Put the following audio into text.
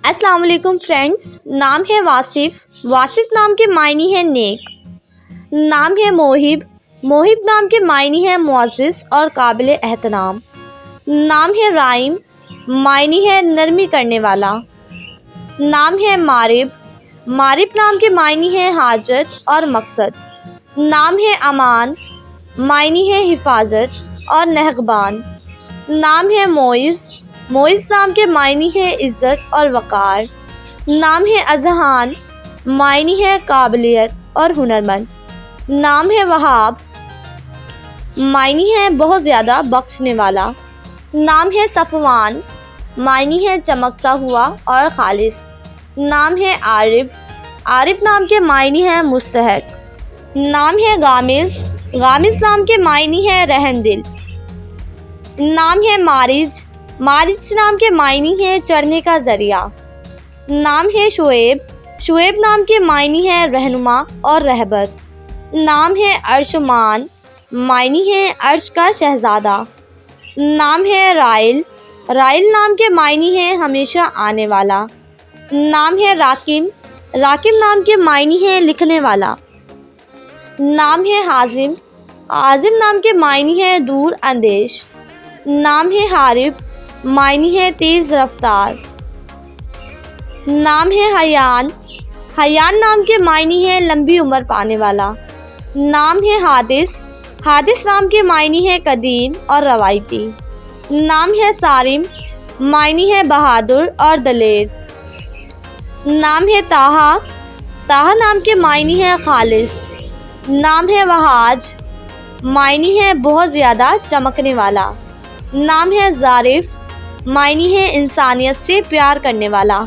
السلام علیکم فرینڈز، نام ہے واصف۔ واصف نام کے معنی ہے نیک۔ نام ہے موہب۔ موہب نام کے معنی ہے معزز اور قابل احترام۔ نام ہے رائم، معنی ہے نرمی کرنے والا۔ نام ہے مارب۔ مارب نام کے معنی ہے حاجت اور مقصد۔ نام ہے امان، معنی ہے حفاظت اور نگہبان۔ نام ہے معز۔ معز نام کے معنی ہے عزت اور وقار۔ نام ہے اذہان، معنی ہے قابلیت اور ہنرمند۔ نام ہے وہاب، معنی ہے بہت زیادہ بخشنے والا۔ نام ہے صفوان، معنی ہے چمکتا ہوا اور خالص۔ نام ہے عارف۔ عارف نام کے معنی ہے مستحق۔ نام ہے غامز۔ غامز نام کے معنی ہے رحم دل۔ نام ہے مارج۔ مارج نام کے معنی ہے چڑھنے کا ذریعہ۔ نام ہے شعیب۔ شعیب نام کے معنی ہے رہنما اور رہبر۔ نام ہے ارشمان، معنی ہے عرش کا شہزادہ۔ نام ہے رائل۔ رائل نام کے معنی ہے ہمیشہ آنے والا۔ نام ہے راکم۔ راکم نام کے معنی ہے لکھنے والا۔ نام ہے حازم۔ عازم نام کے معنی ہے دور اندیش۔ نام ہے حارب، معنی ہے تیز رفتار۔ نام ہے حیان۔ حیان نام کے معنی ہے لمبی عمر پانے والا۔ نام ہے حادث۔ حادث نام کے معنی ہے قدیم اور روایتی۔ نام ہے صارم، معنی ہے بہادر اور دلیر۔ نام ہے طٰہٰ۔ طٰہٰ نام کے معنی ہے خالص۔ نام ہے وہاج، معنی ہے بہت زیادہ چمکنے والا۔ نام ہے ظارف، معنی ہے انسانیت سے پیار کرنے والا۔